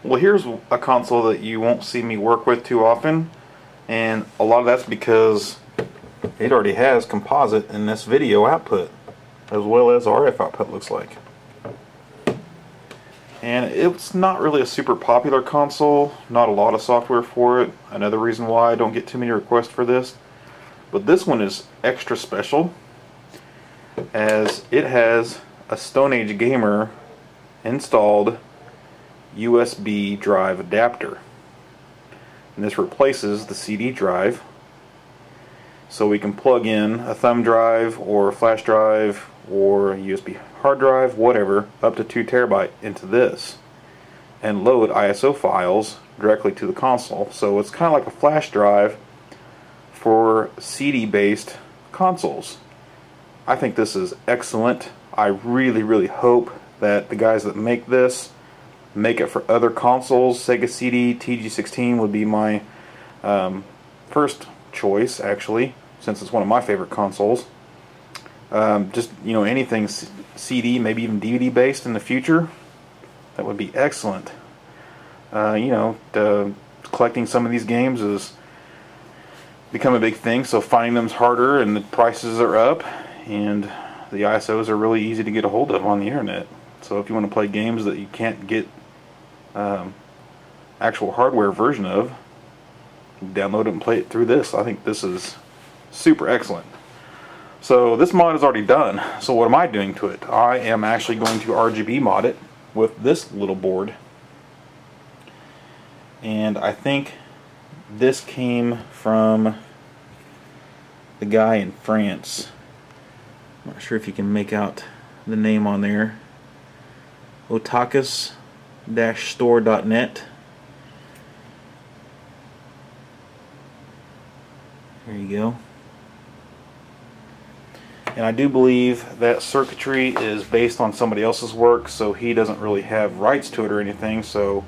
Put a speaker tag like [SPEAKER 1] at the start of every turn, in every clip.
[SPEAKER 1] Well, here's a console that you won't see me work with too often, and a lot of that's because it already has composite in this video output, as well as RF output looks like. And it's not really a super popular console, not a lot of software for it, another reason why I don't get too many requests for this. But this one is extra special, as it has a Stone Age Gamer installed USB drive adapter. And this replaces the CD drive, so we can plug in a thumb drive or a flash drive or a USB hard drive, whatever, up to 2 terabyte into this and load ISO files directly to the console. So it's kind of like a flash drive for CD based consoles. I think this is excellent. I really hope that the guys that make this make it for other consoles. Sega CD TG16 would be my first choice, actually, since it's one of my favorite consoles. Just, you know, anything CD, maybe even DVD based in the future, that would be excellent. You know, collecting some of these games has become a big thing, so finding them's harder, and the prices are up, and the ISOs are really easy to get a hold of on the internet. So if you want to play games that you can't get actual hardware version of, download it and play it through this. I think this is super excellent. So this mod is already done. So what am I doing to it? I am actually going to RGB mod it with this little board. And I think this came from the guy in France. I'm not sure if you can make out the name on there. otakus-store.net. There you go. And I do believe that circuitry is based on somebody else's work, so he doesn't really have rights to it or anything. So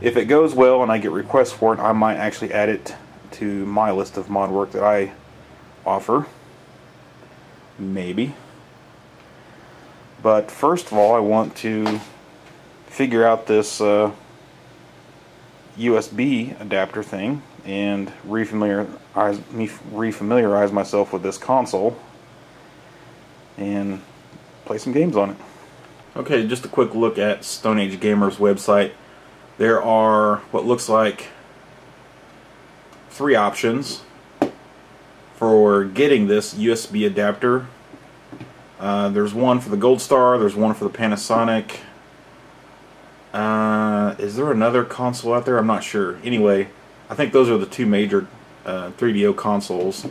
[SPEAKER 1] if it goes well and I get requests for it, I might actually add it to my list of mod work that I offer. Maybe. But first of all, I want to figure out this USB adapter thing and refamiliarize myself with this console and play some games on it. Okay, just a quick look at Stone Age Gamer's website. There are what looks like 3 options for getting this USB adapter. There's one for the Gold Star, there's one for the Panasonic. Is there another console out there? I'm not sure. Anyway, I think those are the 2 major 3DO consoles.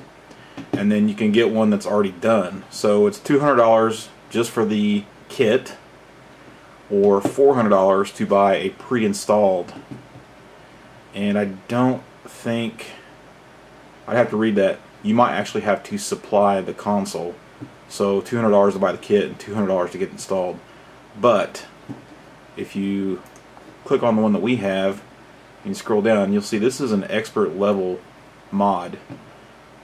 [SPEAKER 1] And then you can get one that's already done. So it's $200 just for the kit, or $400 to buy a pre-installed. And I don't think, I'd have to read that. You might actually have to supply the console. So $200 to buy the kit and $200 to get installed. But if you click on the one that we have and you scroll down, you'll see this is an expert level mod.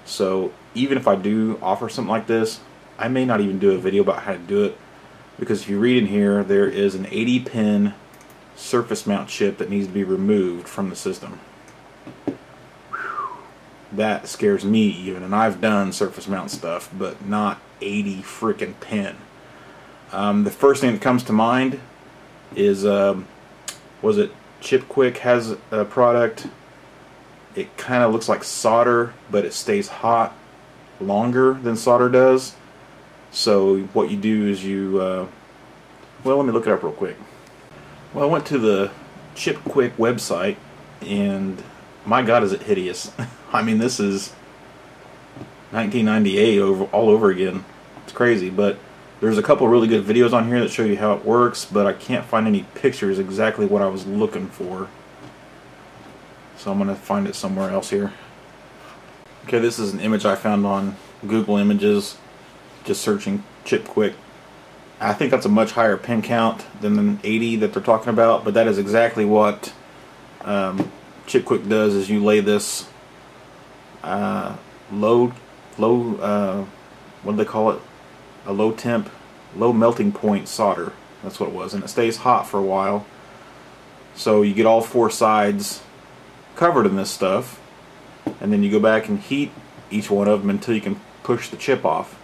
[SPEAKER 1] So even if I do offer something like this, I may not even do a video about how to do it, because if you read in here, there is an 80-pin surface mount chip that needs to be removed from the system. That scares me even, and I've done surface mount stuff, but not 80 freaking pin. The first thing that comes to mind is, was it Chip Quick has a product. It kind of looks like solder, but it stays hot longer than solder does. So what you do is you, well, let me look it up real quick. Well, I went to the Chip Quick website, and my God, is it hideous. I mean, this is 1998 all over again. It's crazy, but there's a couple really good videos on here that show you how it works, but I can't find any pictures exactly what I was looking for. So I'm going to find it somewhere else here. Okay, this is an image I found on Google Images, just searching Chip Quick. I think that's a much higher pin count than the 80 that they're talking about, but that is exactly what Chip Quick does. Is you lay this low what do they call it? A low temp, low melting point solder. That's what it was, and it stays hot for a while. So you get all four sides covered in this stuff, and then you go back and heat each one of them until you can push the chip off.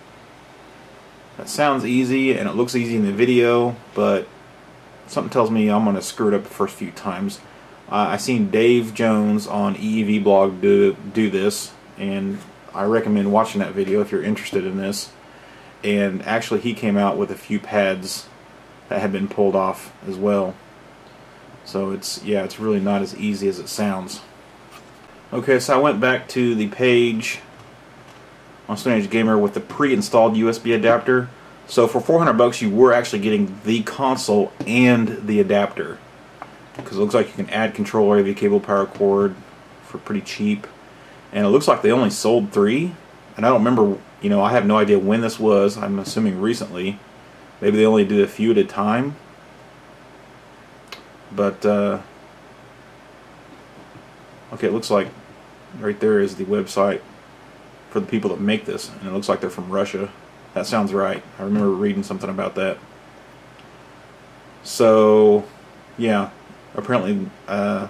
[SPEAKER 1] That sounds easy and it looks easy in the video, but something tells me I'm going to screw it up the first few times. I seen Dave Jones on EEV blog do this, and I recommend watching that video if you're interested in this. And actually he came out with a few pads that had been pulled off as well. So it's really not as easy as it sounds. Okay, so I went back to the page on Stone Age Gamer with the pre-installed USB adapter. So for $400 you were actually getting the console and the adapter, because it looks like you can add controller, AV cable, power cord for pretty cheap. And it looks like they only sold 3, and I don't remember, you know, I have no idea when this was. I'm assuming recently. Maybe they only did a few at a time. But okay, it looks like right there is the website for the people that make this, and it looks like they're from Russia. That sounds right. I remember reading something about that. So yeah, apparently I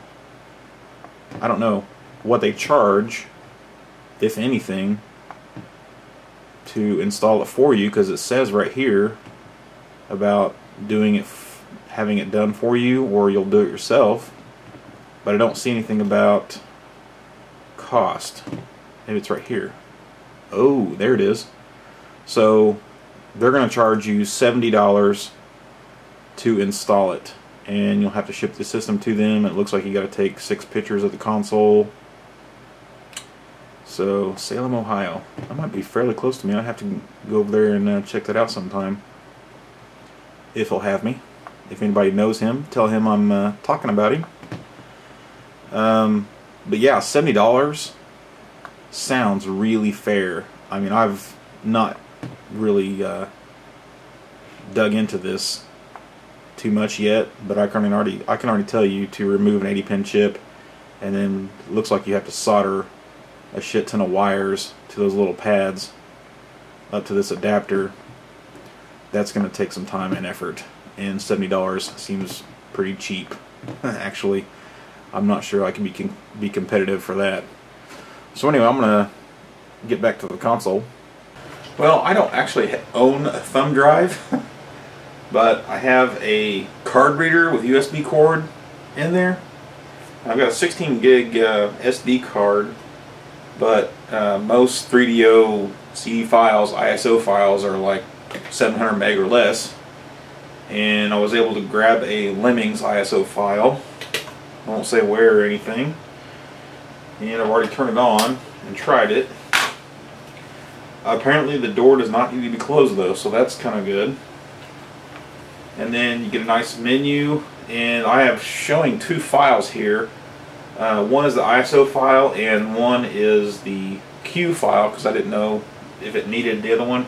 [SPEAKER 1] don't know what they charge, if anything, to install it for you, because it says right here about doing it, having it done for you, or you'll do it yourself, but I don't see anything about cost. Maybe it's right here. Oh, there it is. So they're going to charge you $70 to install it, and you'll have to ship the system to them. It looks like you got to take 6 pictures of the console. So Salem, Ohio. That might be fairly close to me. I'd have to go over there and check that out sometime, if he'll have me. If anybody knows him, tell him I'm talking about him. But yeah, $70 sounds really fair. I mean, I've not really dug into this too much yet, but I can already tell you to remove an 80-pin chip, and then it looks like you have to solder a shit ton of wires to those little pads up to this adapter. That's going to take some time and effort, and $70 seems pretty cheap. Actually, I'm not sure I can be competitive for that. So anyway, I'm going to get back to the console. Well, I don't actually own a thumb drive, but I have a card reader with USB cord in there. I've got a 16 gig SD card, but most 3DO CD files, ISO files, are like 700 meg or less. And I was able to grab a Lemmings ISO file. I won't say where or anything. And I've already turned it on and tried it. Apparently the door does not need to be closed though, so that's kind of good. And then you get a nice menu, and I have showing 2 files here. One is the ISO file and one is the Q file, because I didn't know if it needed the other one.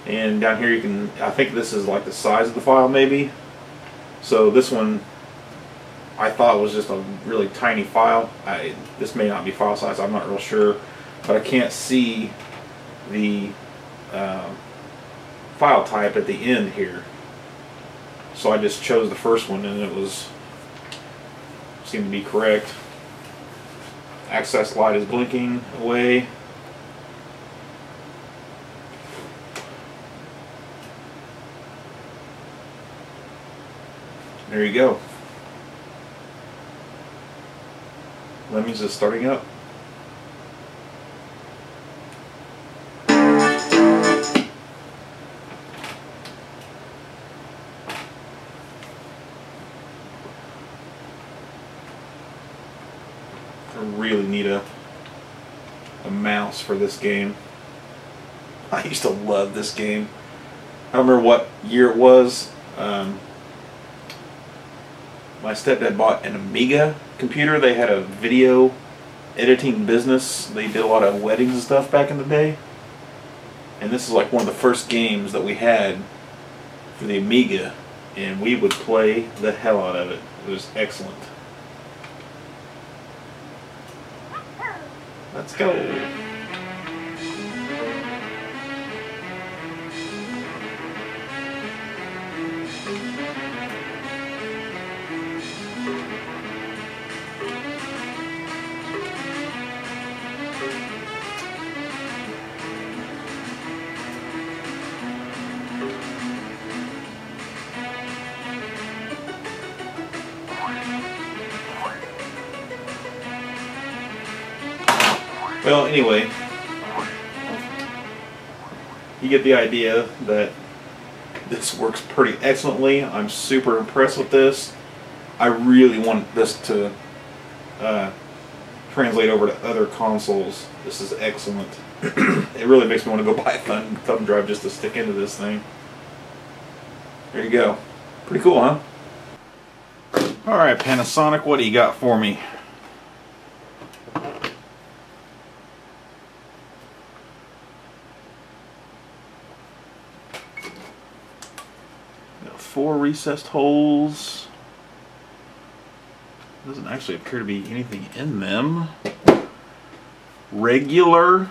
[SPEAKER 1] And down here you can, I think this is like the size of the file maybe. So this one I thought was just a really tiny file. This may not be file size, I'm not real sure, but I can't see the file type at the end here. So I just chose the first one, and it seemed to be correct. Access light is blinking away. There you go. Lemmings is starting up. I really need a mouse for this game. I used to love this game. I don't remember what year it was. My stepdad bought an Amiga computer. They had a video editing business. They did a lot of weddings and stuff back in the day. And this is like one of the first games that we had for the Amiga. And we would play the hell out of it. It was excellent. Let's go. Well, anyway, you get the idea that this works pretty excellently. I'm super impressed with this. I really want this to translate over to other consoles. This is excellent. It really makes me want to go buy a thumb drive just to stick into this thing. There you go. Pretty cool, huh? Alright, Panasonic, what do you got for me? Got 4 recessed holes. Doesn't actually appear to be anything in them. Regular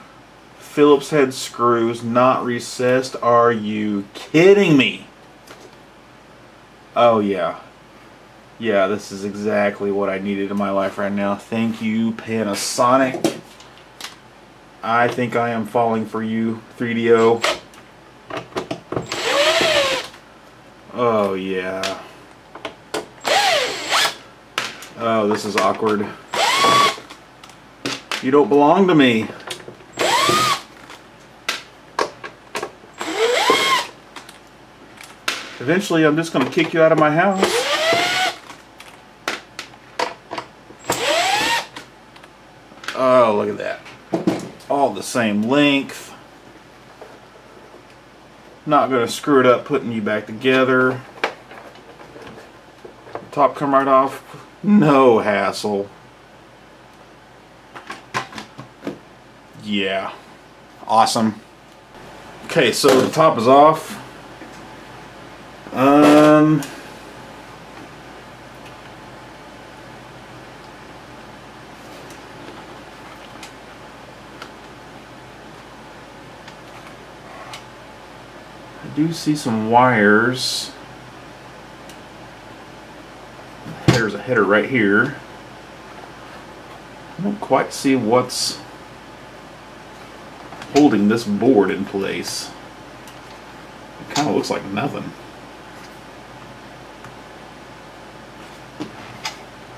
[SPEAKER 1] Phillips head screws, not recessed. Are you kidding me? Oh yeah. Yeah, this is exactly what I needed in my life right now. Thank you, Panasonic. I think I am falling for you, 3DO. Oh yeah. Oh, this is awkward. You don't belong to me. Eventually, I'm just going to kick you out of my house. Oh, look at that. All the same length. Not going to screw it up putting you back together. Top come right off. No hassle. Yeah. Awesome. Okay, so the top is off. I do see some wires. There's a header right here. I don't quite see what's holding this board in place. It kind of looks like nothing.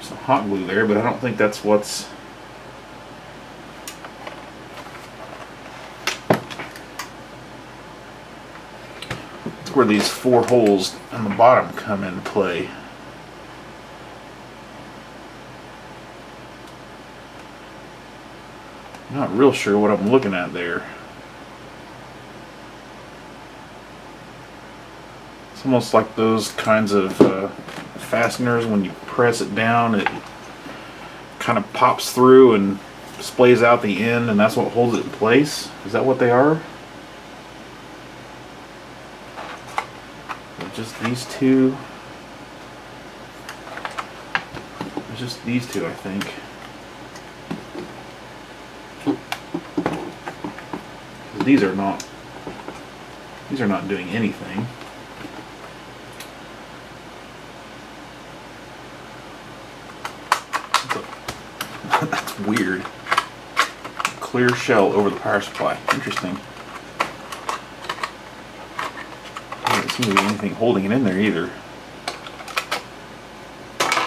[SPEAKER 1] Some hot glue there, but I don't think that's what's... That's where these 4 holes on the bottom come into play. Not real sure what I'm looking at there. It's almost like those kinds of fasteners. When you press it down, it kind of pops through and splays out the end, and that's what holds it in place. Is that what they are? Or just these two? It's just these two, I think. These are not doing anything. That's weird. Clear shell over the power supply. Interesting. Doesn't seem to be anything holding it in there either.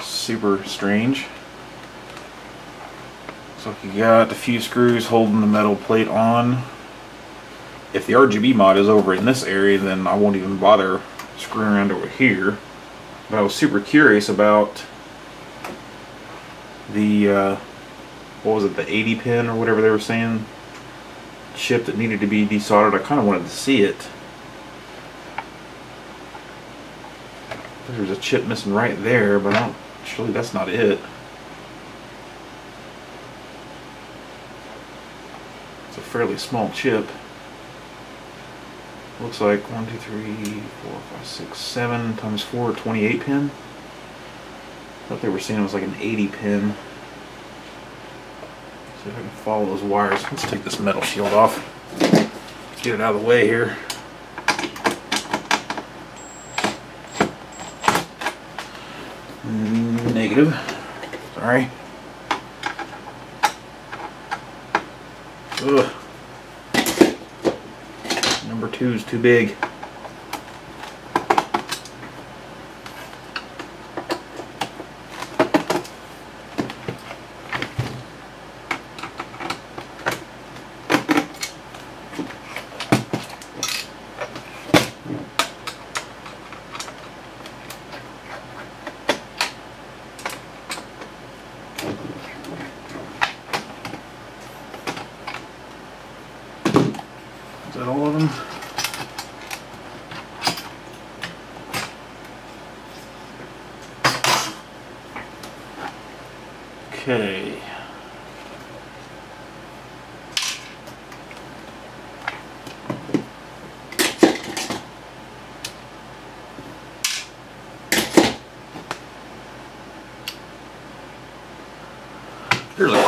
[SPEAKER 1] Super strange. So you got a few screws holding the metal plate on. If the RGB mod is over in this area, then I won't even bother screwing around over here. But I was super curious about the, what was it, the 80 pin or whatever they were saying, chip that needed to be desoldered. I kind of wanted to see it. There's a chip missing right there, but I don't, surely that's not it. It's a fairly small chip. Looks like 1, 2, 3, 4, 5, 6, 7 times 4, 28 pin. I thought they were saying it was like an 80 pin. See if I can follow those wires. Let's take this metal shield off. Let's get it out of the way here. Negative. Sorry. Ugh. Number 2 is too big. Is that all of them? Okay. Here's a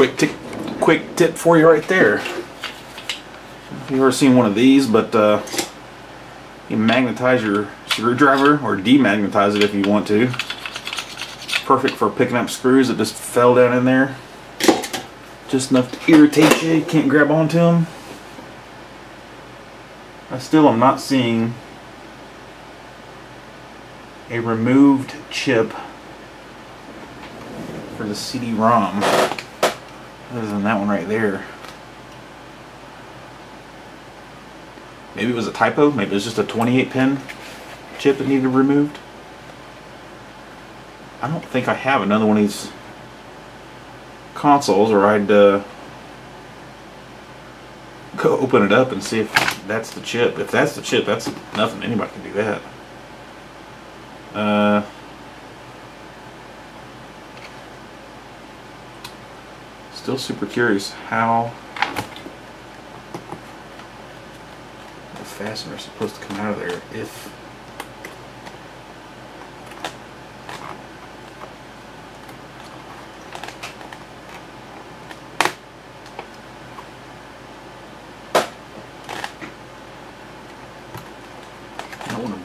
[SPEAKER 1] quick tip for you right there. If you've ever seen one of these, but you magnetize your screwdriver or demagnetize it if you want to. Perfect for picking up screws that just fell down in there. Just enough to irritate you. You can't grab onto them. I still am not seeing a removed chip for the CD-ROM other than that one right there. Maybe it was a typo. Maybe it was just a 28-pin chip that needed removed. I don't think I have another one of these consoles, or I'd go open it up and see if that's the chip. If that's the chip, that's nothing. Anybody can do that. Still super curious how the fastener is supposed to come out of there. If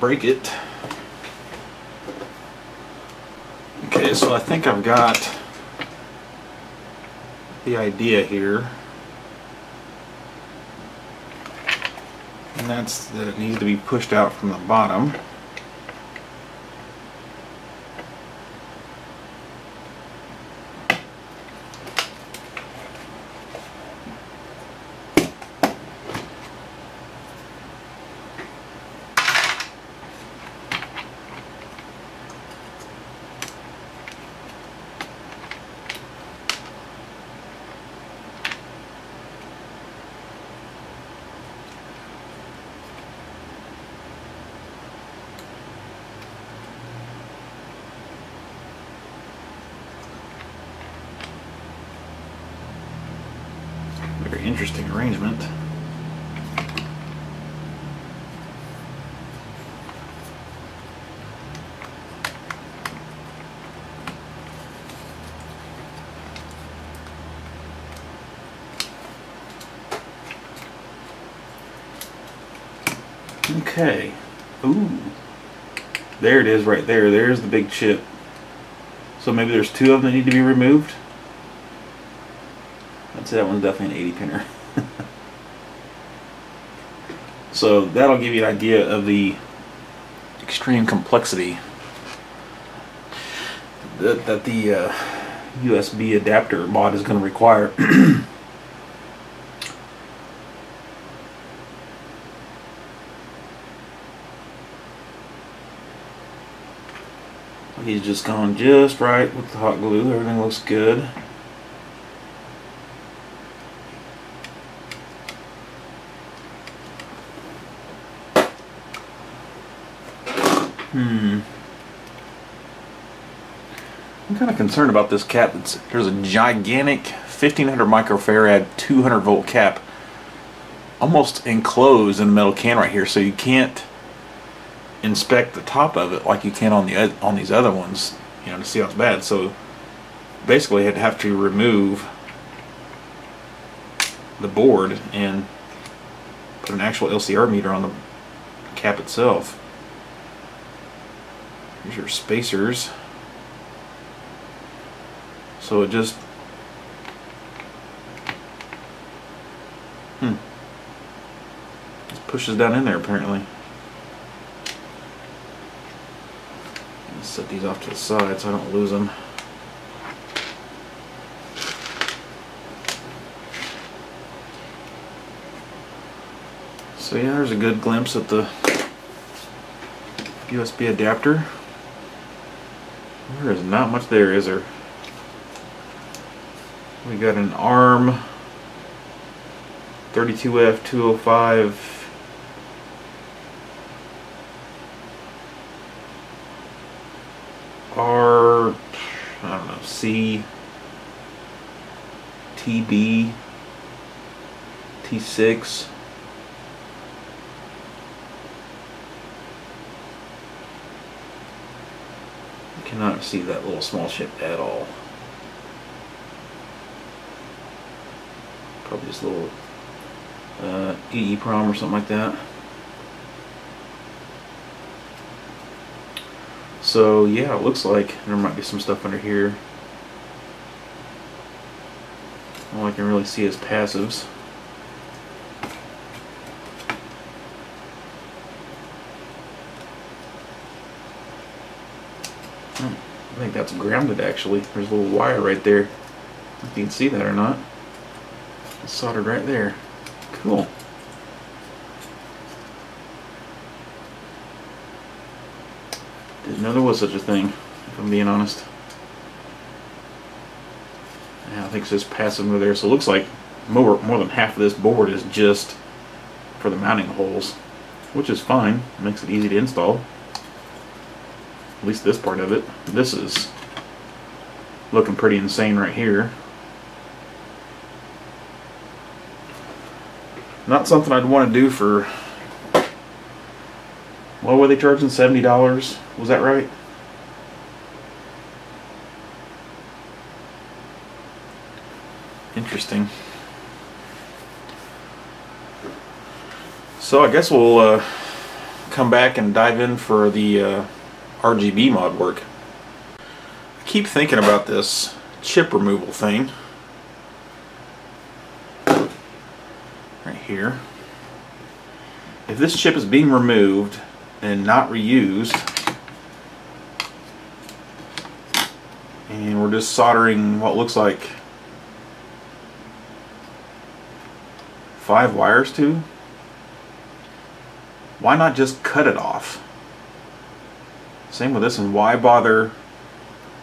[SPEAKER 1] break it. Okay, so I think I've got the idea here, and that's that it needs to be pushed out from the bottom. Very interesting arrangement. Okay. Ooh. There it is right there. There's the big chip. So maybe there's two of them that need to be removed. I'd say that one's definitely an 80-pinner. So that'll give you an idea of the extreme complexity that the USB adapter mod is going to require. He's just gone just right with the hot glue. Everything looks good. I'm kind of concerned about this cap. There's a gigantic 1500 microfarad 200 volt cap almost enclosed in a metal can right here, so you can't inspect the top of it like you can on these other ones, you know, to see how it's bad. So basically I'd have to remove the board and put an actual LCR meter on the cap itself. Here's your spacers. So it just pushes down in there apparently. Let's set these off to the side so I don't lose them. So yeah, there's a good glimpse at the USB adapter. There is not much there, is there? We got an ARM 32F205 I don't know, C TB T6. I cannot see that little small chip at all. Probably just a little EEPROM or something like that. So yeah, it looks like there might be some stuff under here. All I can really see is passives. I think that's grounded actually. There's a little wire right there. I don't know if you can see that or not. It's soldered right there. Cool. Didn't know there was such a thing, if I'm being honest. Yeah, I think it's just passive over there. So it looks like more than half of this board is just for the mounting holes, which is fine. It makes it easy to install. At least this part of it. This is looking pretty insane right here. Not something I'd want to do for, what were they charging, $70? Was that right? Interesting. So I guess we'll come back and dive in for the RGB mod work. I keep thinking about this chip removal thing right here. If this chip is being removed and not reused, and we're just soldering what looks like 5 wires to, why not just cut it off? Same with this, and why bother,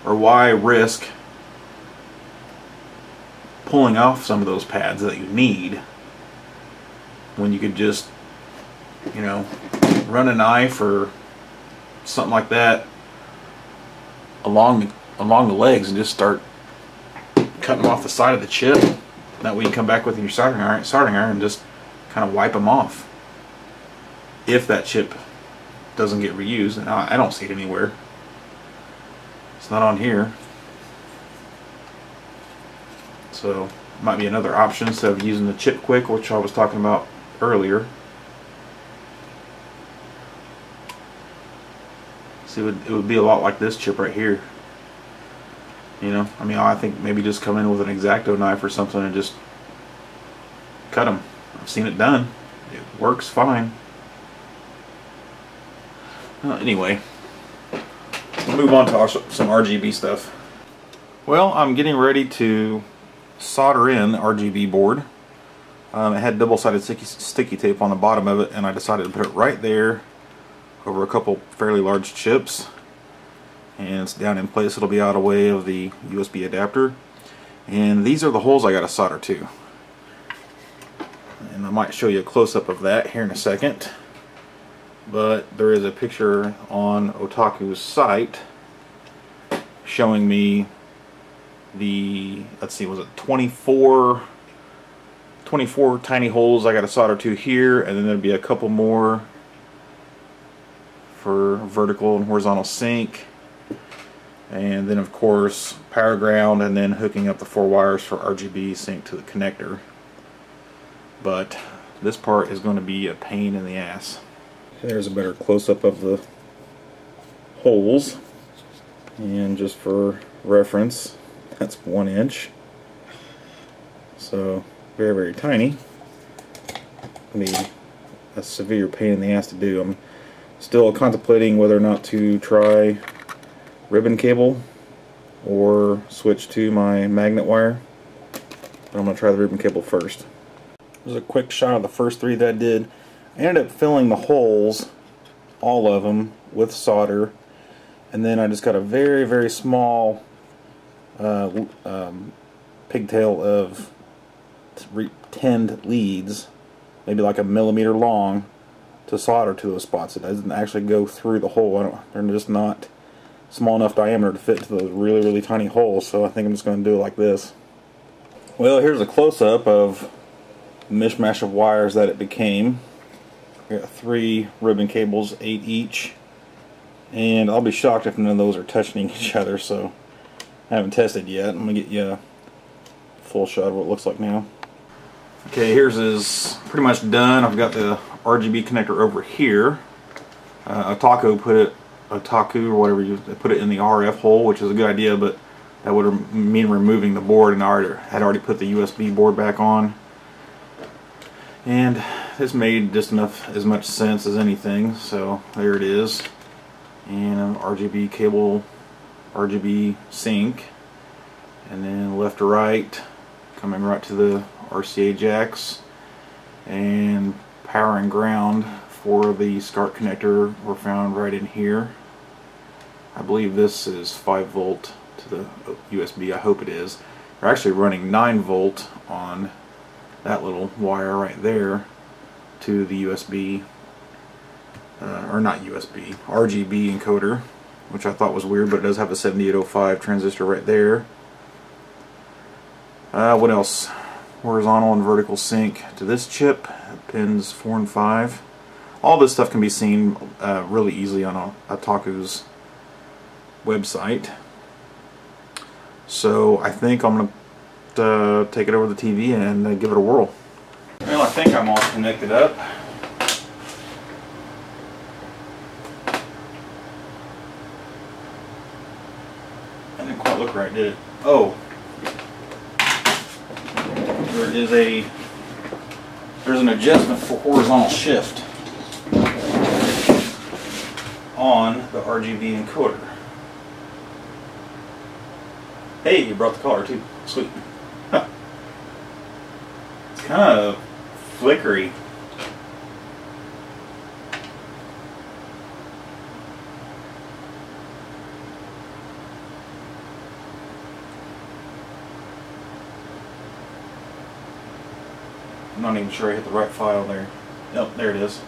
[SPEAKER 1] or why risk pulling off some of those pads that you need when you could just, you know, run a knife or something like that along the legs and just start cutting them off the side of the chip. That way you come back with your soldering iron and just kind of wipe them off. If that chip doesn't get reused, and I don't see it anywhere. It's not on here. So it might be another option instead of using the chip quick, which I was talking about earlier. See, it would be a lot like this chip right here. You know, I mean, I think maybe just come in with an X-Acto knife or something and just cut them. I've seen it done. It works fine. Anyway, we'll move on to some RGB stuff. Well, I'm getting ready to solder in the RGB board. It had double-sided sticky tape on the bottom of it, and I decided to put it right there over a couple fairly large chips. And it's down in place. It'll be out of the way of the USB adapter. And these are the holes I got to solder to. And I might show you a close-up of that here in a second. But there is a picture on Otaku's site showing me the, let's see, was it 24 tiny holes I got to solder to here, and then there'll be a couple more for vertical and horizontal sync, and then of course power ground, and then hooking up the 4 wires for RGB sync to the connector. But this part is going to be a pain in the ass. There's a better close-up of the holes, and just for reference, that's 1 inch, so very, very tiny. It'll be a severe pain in the ass to do. I'm still contemplating whether or not to try ribbon cable or switch to my magnet wire, but I'm going to try the ribbon cable first. There's a quick shot of the first 3 that I did. I ended up filling the holes, all of them, with solder, and then I just got a very, very small pigtail of tinned leads, maybe like a millimeter long, to solder to those spots. It doesn't actually go through the hole. They're just not small enough diameter to fit into those really, really tiny holes, so I think I'm just going to do it like this. Well, here's a close-up of the mishmash of wires that it became. We got 3 ribbon cables, 8 each, and I'll be shocked if none of those are touching each other, so I haven't tested yet. I'm going to get you a full shot of what it looks like now. Okay, here's is pretty much done. I've got the RGB connector over here. Otaku or whatever put it in the RF hole, which is a good idea, but that would mean removing the board, and I had already put the USB board back on. And this made just as much sense as anything, so there it is. And an RGB cable, RGB sync, and then left to right, coming right to the RCA jacks, and power and ground for the SCART connector were found right in here. I believe this is 5 volt to the USB. I hope it is. We're actually running 9 volt on that little wire right there to the USB, or not USB, RGB encoder, which I thought was weird, but it does have a 7805 transistor right there. What else? Horizontal and vertical sync to this chip, pins 4 and 5. All this stuff can be seen really easily on Otaku's website. So I think I'm going to take it over the TV and give it a whirl. Well, I think I'm all connected up. That didn't quite look right, did it? Oh. There's an adjustment for horizontal shift on the RGB encoder. Hey, you brought the color too. Sweet. Huh. It's kind of flickery. I'm not even sure I hit the right file there. Nope, there it is.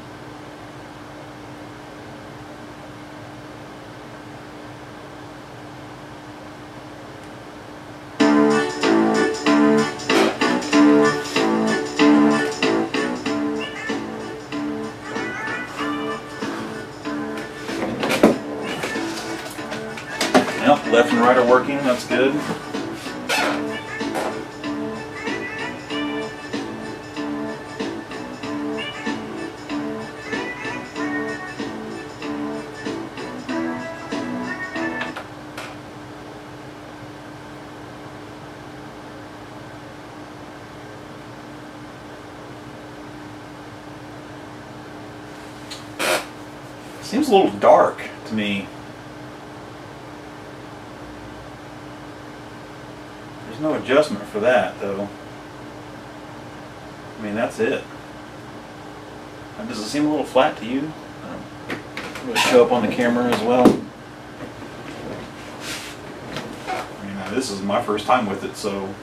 [SPEAKER 1] Yep, left and right are working, that's good. Seems a little dark to me. There's no adjustment for that, though. I mean, that's it. Does it seem a little flat to you? Will it show up on the camera as well? I mean, this is my first time with it, so...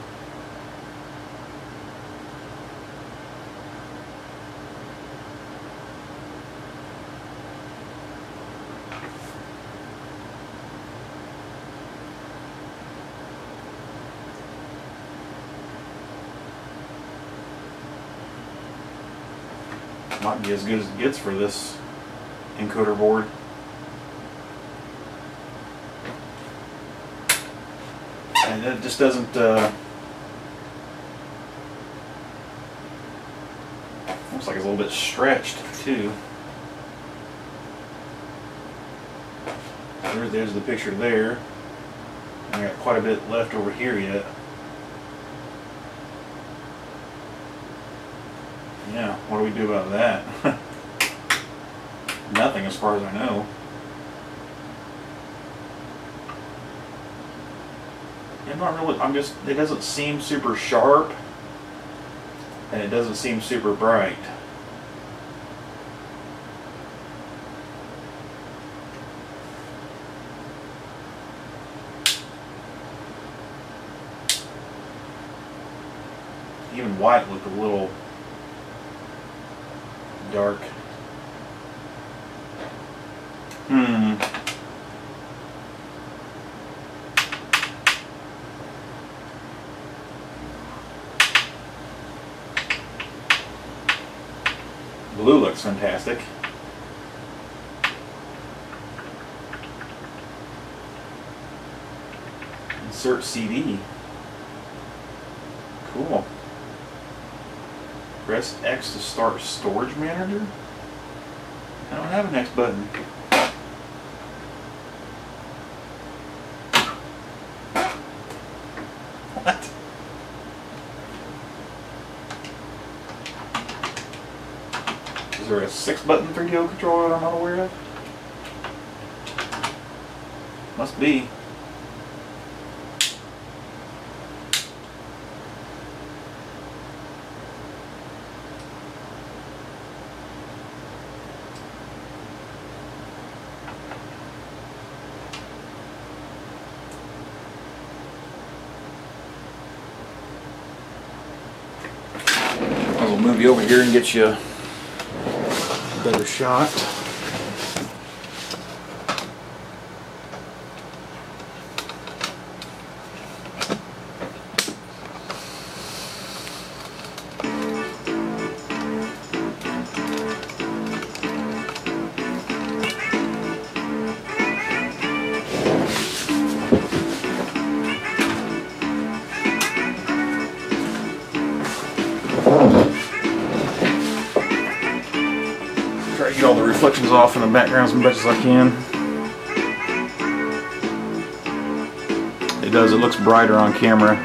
[SPEAKER 1] Might be as good as it gets for this encoder board. And it just doesn't looks like it's a little bit stretched too. There's the picture there. I got quite a bit left over here yet. Yeah, what do we do about that? Nothing as far as I know. I'm not really, it doesn't seem super sharp, and it doesn't seem super bright. Even white looked a little dark. Blue looks fantastic. Insert CD. Cool. Press X to start storage manager. I don't have an X button. What? Is there a 6-button 3DO controller that I'm not aware of? Must be. I'll move you over here and get you a better shot. Try to get all the reflections off in the background as much as I can. It does, it looks brighter on camera.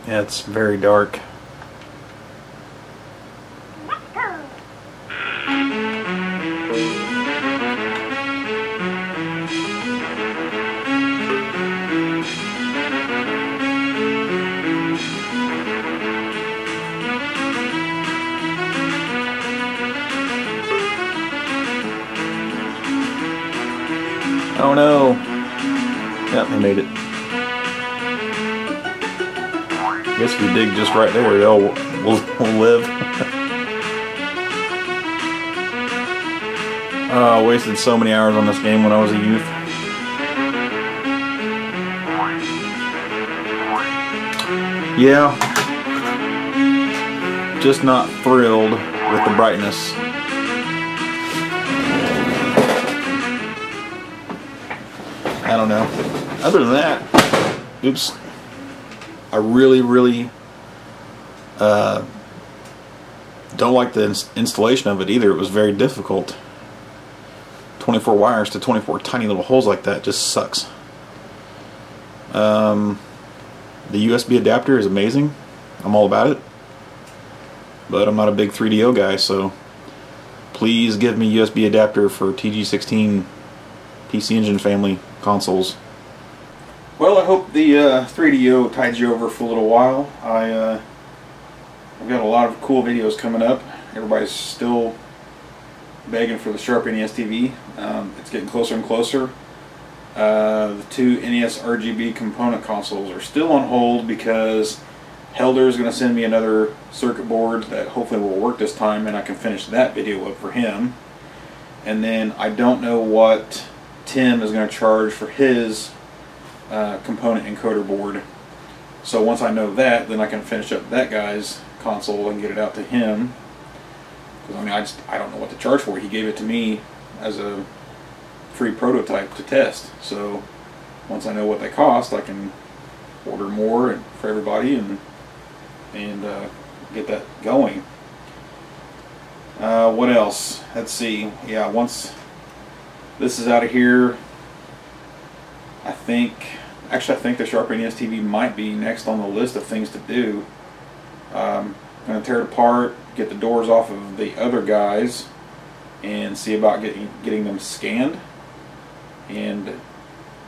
[SPEAKER 1] Yeah, it's very dark. Oh no. Yep, they made it. Guess if we dig just right there, we'll live. Oh, I wasted so many hours on this game when I was a youth. Yeah. Just not thrilled with the brightness. I don't know. Other than that, oops. I really don't like the installation of it either. It was very difficult. 24 wires to 24 tiny little holes like that just sucks. The USB adapter is amazing. I'm all about it. But I'm not a big 3DO guy, so please give me USB adapter for TG16 PC Engine family consoles. Well, I hope the 3DO tides you over for a little while. I've got a lot of cool videos coming up. Everybody's still begging for the Sharp NES TV. It's getting closer and closer. The two NES RGB component consoles are still on hold because Helder is going to send me another circuit board that hopefully will work this time, and I can finish that video up for him. And then I don't know what Tim is going to charge for his component encoder board. So once I know that, then I can finish up that guy's console and get it out to him. Because I mean, I don't know what to charge for. He gave it to me as a free prototype to test. So once I know what they cost, I can order more for everybody and get that going. What else? Let's see. Yeah, once this is out of here, I think the Sharp NES TV might be next on the list of things to do. I'm going to tear it apart, get the doors off of the other guys, and see about getting them scanned, and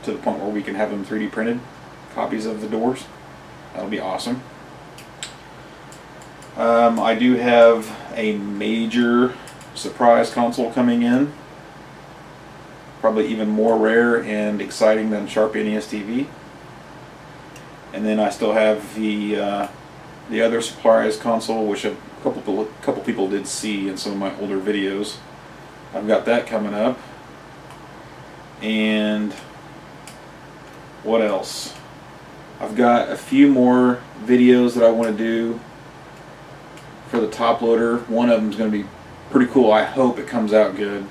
[SPEAKER 1] to the point where we can have them 3D printed copies of the doors. That'll be awesome. I do have a major surprise console coming in, probably even more rare and exciting than Sharp NES TV. And then I still have the other surprise console, which a couple people did see in some of my older videos. I've got that coming up. And what else? I've got a few more videos that I want to do for the top loader. One of them is going to be pretty cool. I hope it comes out good.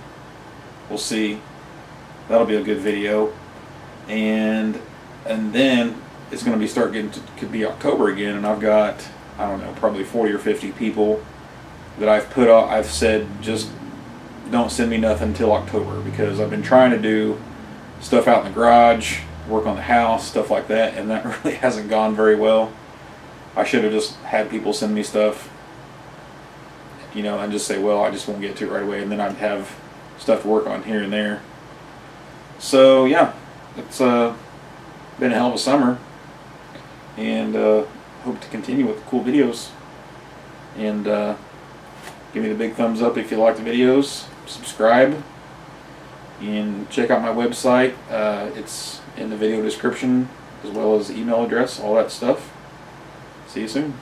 [SPEAKER 1] We'll see. That'll be a good video. And then it's going to be could be October again, and I've got, I don't know, probably 40 or 50 people that I've said just don't send me nothing until October, because I've been trying to do stuff out in the garage, work on the house, stuff like that, and that really hasn't gone very well. I should have just had people send me stuff, you know, and just say, well, I just won't get to it right away, and then I'd have stuff to work on here and there. So yeah, it's been a hell of a summer, and hope to continue with the cool videos. And give me the big thumbs up if you like the videos, subscribe, and check out my website. It's in the video description, as well as email address, all that stuff. See you soon.